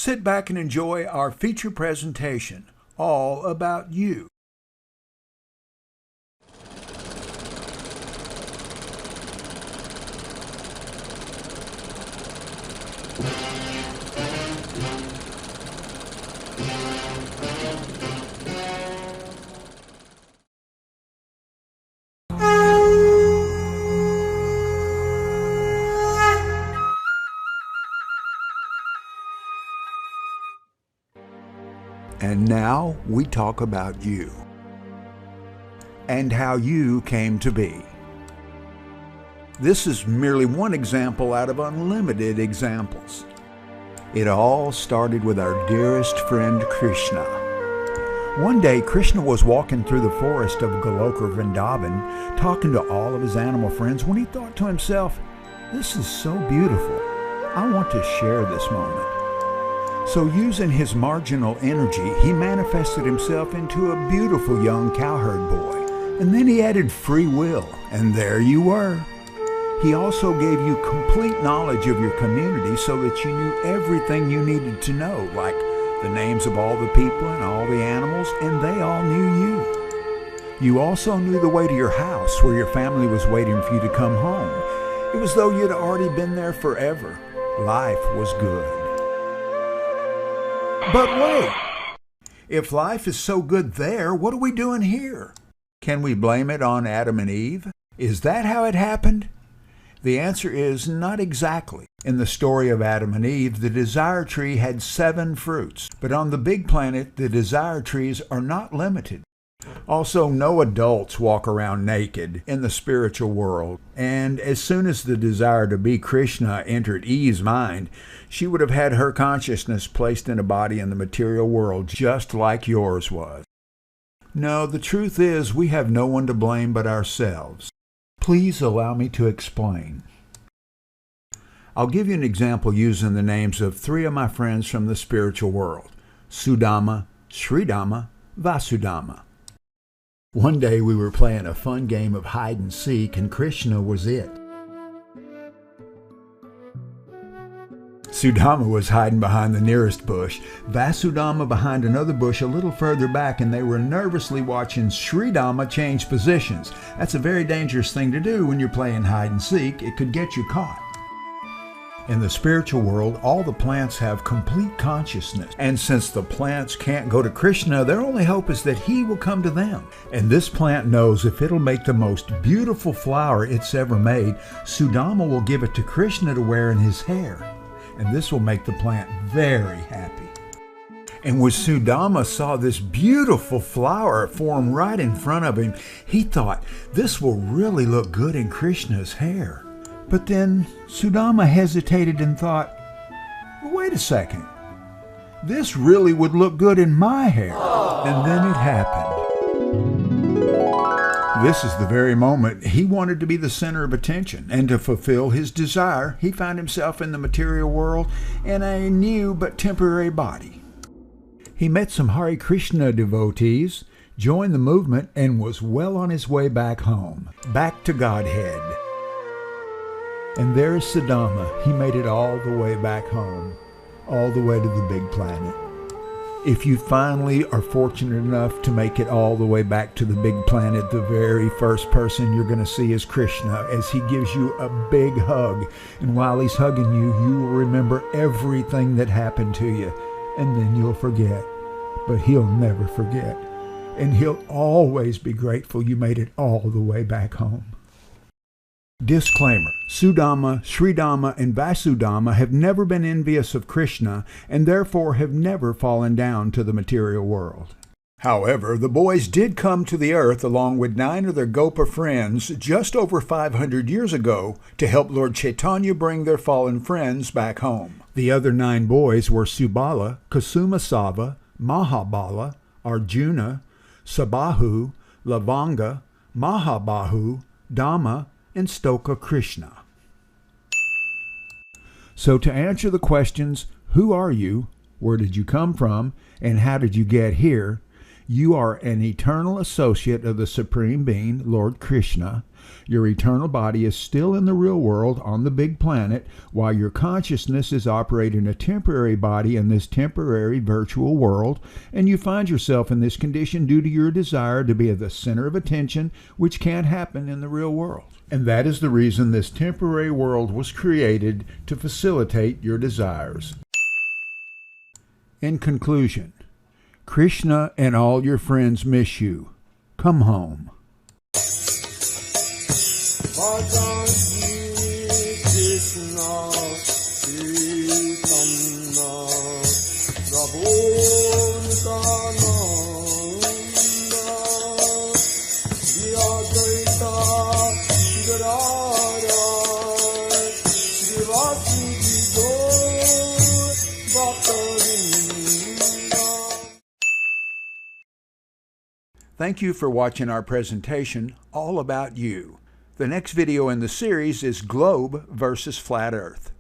Sit back and enjoy our feature presentation, all about you. And now we talk about you and how you came to be. This is merely one example out of unlimited examples. It all started with our dearest friend Krishna. One day Krishna was walking through the forest of Goloka Vrindavan, talking to all of his animal friends, when he thought to himself, "This is so beautiful. I want to share this moment." So using his marginal energy, he manifested himself into a beautiful young cowherd boy. And then he added free will, and there you were. He also gave you complete knowledge of your community so that you knew everything you needed to know, like the names of all the people and all the animals, and they all knew you. You also knew the way to your house where your family was waiting for you to come home. It was as though you'd already been there forever. Life was good. But wait, if life is so good there, what are we doing here? Can we blame it on Adam and Eve? Is that how it happened? The answer is not exactly. In the story of Adam and Eve, the desire tree had 7 fruits. But on the big planet, the desire trees are not limited. Also, no adults walk around naked in the spiritual world. And as soon as the desire to be Krishna entered Eve's mind, she would have had her consciousness placed in a body in the material world, just like yours was. No, the truth is we have no one to blame but ourselves. Please allow me to explain. I'll give you an example using the names of 3 of my friends from the spiritual world: Sudama, Sridama, Vasudama. One day we were playing a fun game of hide and seek, and Krishna was it. Sudama was hiding behind the nearest bush, Vasudama behind another bush a little further back, and they were nervously watching Sridama change positions. That's a very dangerous thing to do when you're playing hide and seek. It could get you caught. In the spiritual world, all the plants have complete consciousness. And since the plants can't go to Krishna, their only hope is that he will come to them. And this plant knows if it'll make the most beautiful flower it's ever made, Sudama will give it to Krishna to wear in his hair. And this will make the plant very happy. And when Sudama saw this beautiful flower form right in front of him, he thought, this will really look good in Krishna's hair. But then Sudama hesitated and thought, wait a second, this really would look good in my hair. And then it happened. This is the very moment he wanted to be the center of attention, and to fulfill his desire, he found himself in the material world in a new but temporary body. He met some Hare Krishna devotees, joined the movement, and was well on his way back home, back to Godhead. And there's Sudama. He made it all the way back home, all the way to the big planet. If you finally are fortunate enough to make it all the way back to the big planet, the very first person you're going to see is Krishna as he gives you a big hug. And while he's hugging you, you will remember everything that happened to you. And then you'll forget. But he'll never forget. And he'll always be grateful you made it all the way back home. Disclaimer: Sudama, Sridama, and Vasudama have never been envious of Krishna and therefore have never fallen down to the material world. However, the boys did come to the earth along with 9 of their Gopa friends just over 500 years ago to help Lord Chaitanya bring their fallen friends back home. The other 9 boys were Subala, Kusumasava, Mahabala, Arjuna, Sabahu, Lavanga, Mahabahu, Dhamma, and Stoka Krishna. So to answer the questions, who are you, where did you come from, and how did you get here, You are an eternal associate of the Supreme Being, Lord Krishna. Your eternal body is still in the real world on the big planet, while your consciousness is operating a temporary body in this temporary virtual world, and you find yourself in this condition due to your desire to be at the center of attention, which can't happen in the real world. And that is the reason this temporary world was created, to facilitate your desires. In conclusion, Krishna and all your friends miss you. Come home. Thank you for watching our presentation, All About You. The next video in the series is Globe versus Flat Earth.